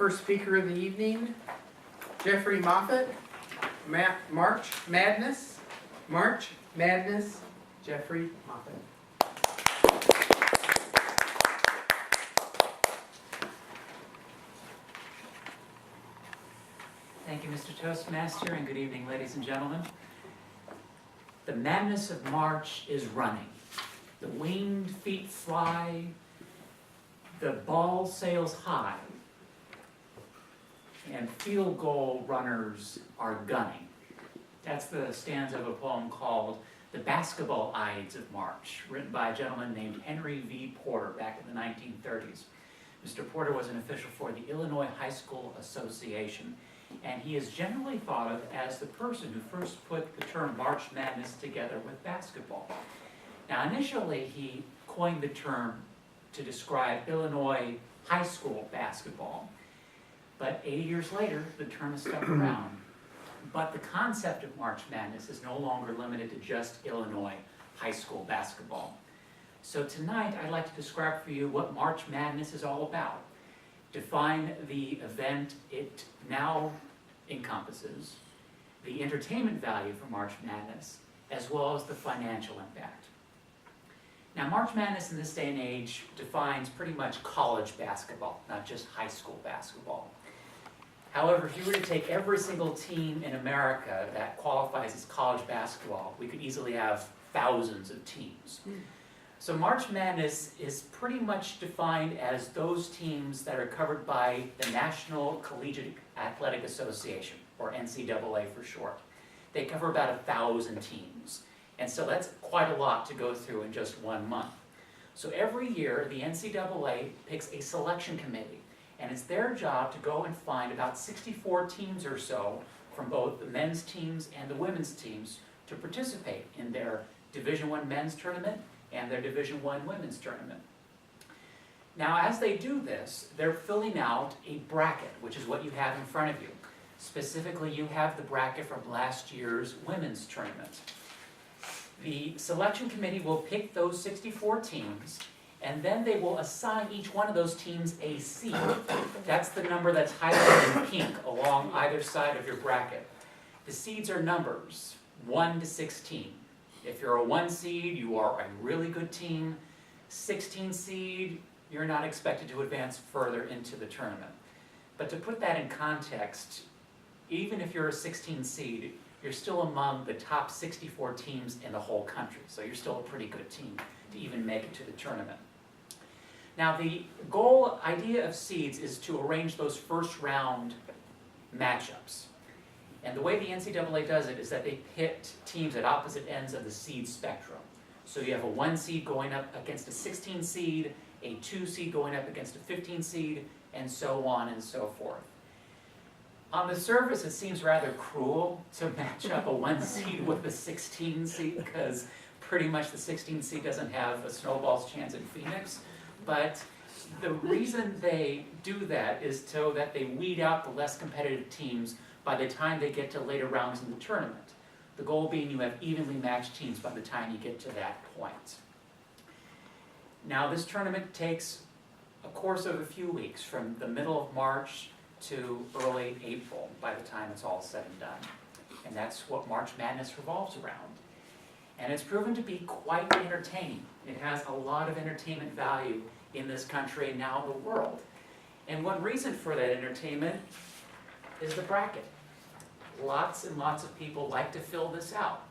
first speaker of the evening, Jeffrey Moffett, March Madness, Jeffrey Moffett. Thank you, Mr. Toastmaster, and good evening, ladies and gentlemen. The madness of March is running. The winged feet fly, the ball sails high, and field goal runners are gunning. That's the stanza of a poem called The Basketball Ides of March, written by a gentleman named Henry V. Porter back in the 1930s. Mr. Porter was an official for the Illinois High School Association, and he is generally thought of as the person who first put the term March Madness together with basketball. Now, initially, he coined the term to describe Illinois high school basketball, but 80 years later, the term has stuck around. But the concept of March Madness is no longer limited to just Illinois high school basketball. So tonight, I'd like to describe for you what March Madness is all about, define the event it now encompasses, the entertainment value for March Madness, as well as the financial impact. Now, March Madness in this day and age defines pretty much college basketball, not just high school basketball. However, if you were to take every single team in America that qualifies as college basketball, we could easily have thousands of teams. So March Madness is pretty much defined as those teams that are covered by the National Collegiate Athletic Association, or NCAA for short. They cover about 1,000 teams, and so that's quite a lot to go through in just 1 month. So every year, the NCAA picks a selection committee, and it's their job to go and find about 64 teams or so from both the men's teams and the women's teams to participate in their Division I men's tournament and their Division I women's tournament. Now, as they do this, they're filling out a bracket, which is what you have in front of you. Specifically, you have the bracket from last year's women's tournament. The selection committee will pick those 64 teams, and then they will assign each one of those teams a seed. That's the number that's highlighted in pink along either side of your bracket. The seeds are numbers, 1 to 16. If you're a 1 seed, you are a really good team. 16 seed, you're not expected to advance further into the tournament. But to put that in context, even if you're a 16 seed, you're still among the top 64 teams in the whole country. So you're still a pretty good team to even make it to the tournament. Now, the idea of seeds is to arrange those first round matchups. And the way the NCAA does it is that they pit teams at opposite ends of the seed spectrum. So you have a 1 seed going up against a 16 seed, a 2 seed going up against a 15 seed, and so on and so forth. On the surface, it seems rather cruel to match up a 1 seed with a 16 seed, because pretty much the 16 seed doesn't have a snowball's chance in Phoenix. But the reason they do that is so that they weed out the less competitive teams by the time they get to later rounds in the tournament. The goal being you have evenly matched teams by the time you get to that point. Now, this tournament takes a course of a few weeks, from the middle of March to early April, by the time it's all said and done. And that's what March Madness revolves around. And it's proven to be quite entertaining. It has a lot of entertainment value in this country and now the world. And one reason for that entertainment is the bracket. Lots and lots of people like to fill this out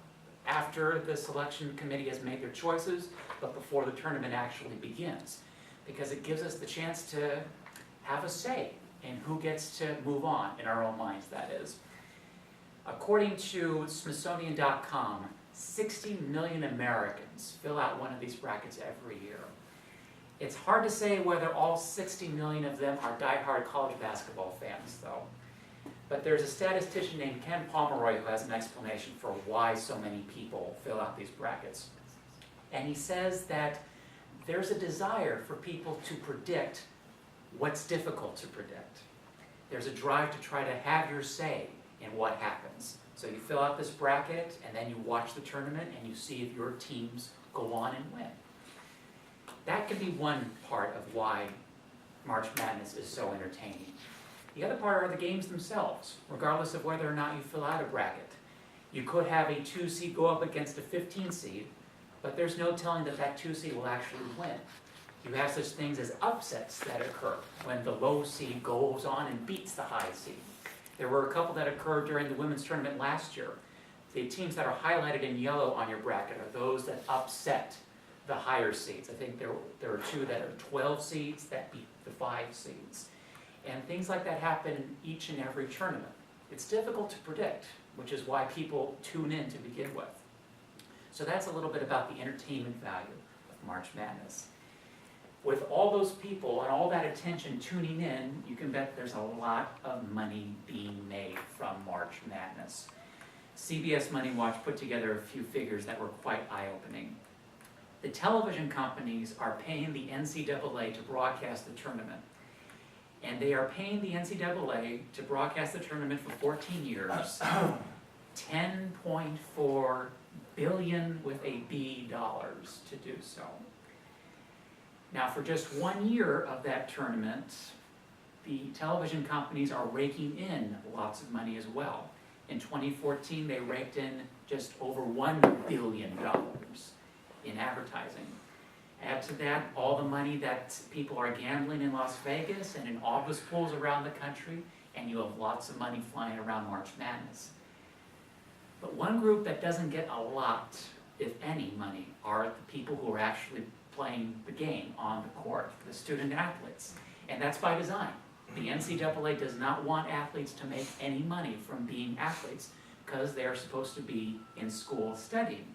after the selection committee has made their choices, but before the tournament actually begins, because it gives us the chance to have a say in who gets to move on, in our own minds, that is. According to Smithsonian.com, 60 million Americans fill out one of these brackets every year. It's hard to say whether all 60 million of them are diehard college basketball fans, though. But there's a statistician named Ken Pomeroy who has an explanation for why so many people fill out these brackets. And he says that there's a desire for people to predict what's difficult to predict. There's a drive to try to have your say in what happens. So you fill out this bracket, and then you watch the tournament, and you see if your teams go on and win. That can be one part of why March Madness is so entertaining. The other part are the games themselves, regardless of whether or not you fill out a bracket. You could have a 2 seed go up against a 15 seed, but there's no telling that that 2 seed will actually win. You have such things as upsets that occur when the low seed goes on and beats the high seed. There were a couple that occurred during the women's tournament last year. The teams that are highlighted in yellow on your bracket are those that upset the higher seeds. I think there are 2 that are 12 seeds that beat the 5 seeds. And things like that happen in each and every tournament. It's difficult to predict, which is why people tune in to begin with. So that's a little bit about the entertainment value of March Madness. With all those people and all that attention tuning in, you can bet there's a lot of money being made from March Madness. CBS Money Watch put together a few figures that were quite eye-opening. The television companies are paying the NCAA to broadcast the tournament. And they are paying the NCAA to broadcast the tournament for 14 years, $10.4 billion with a B dollars to do so. Now, for just 1 year of that tournament, the television companies are raking in lots of money as well. In 2014, they raked in just over $1 billion in advertising. Add to that all the money that people are gambling in Las Vegas and in August pools around the country, and you have lots of money flying around March Madness. But one group that doesn't get a lot, if any, money are the people who are actually playing the game on the court, the student athletes. And that's by design. The NCAA does not want athletes to make any money from being athletes because they are supposed to be in school studying.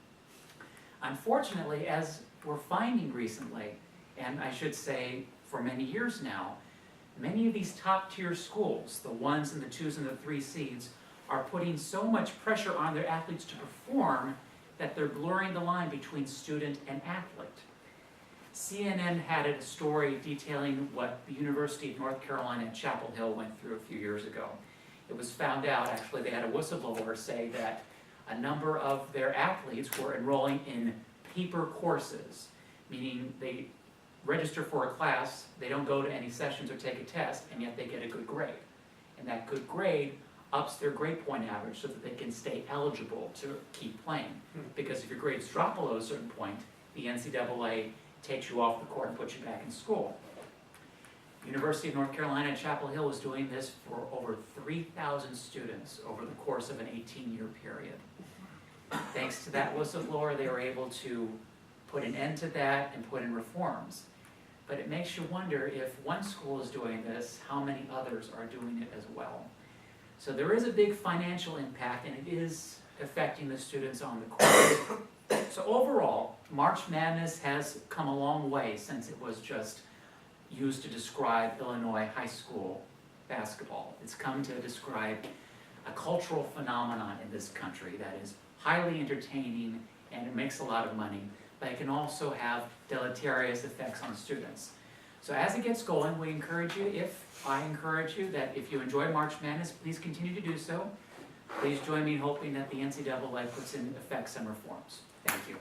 Unfortunately, as we're finding recently, and I should say for many years now, many of these top-tier schools, the 1s and the 2s and the 3 seeds, are putting so much pressure on their athletes to perform that they're blurring the line between student and athlete. CNN had a story detailing what the University of North Carolina at Chapel Hill went through a few years ago. It was found out, actually, they had a whistleblower say that a number of their athletes were enrolling in paper courses, meaning they register for a class, they don't go to any sessions or take a test, and yet they get a good grade. And that good grade ups their grade point average so that they can stay eligible to keep playing. Because if your grades drop below a certain point, the NCAA takes you off the court and puts you back in school. University of North Carolina at Chapel Hill was doing this for over 3,000 students over the course of an 18-year period. Thanks to that whistleblower, they were able to put an end to that and put in reforms. But it makes you wonder, if one school is doing this, how many others are doing it as well? So there is a big financial impact, and it is affecting the students on the court. So overall, March Madness has come a long way since it was just used to describe Illinois high school basketball. It's come to describe a cultural phenomenon in this country that is highly entertaining and it makes a lot of money, but it can also have deleterious effects on students. So as it gets going, I encourage you that if you enjoy March Madness, please continue to do so. Please join me in hoping that the NCAA puts in effect some reforms. Thank you.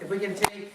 If we can take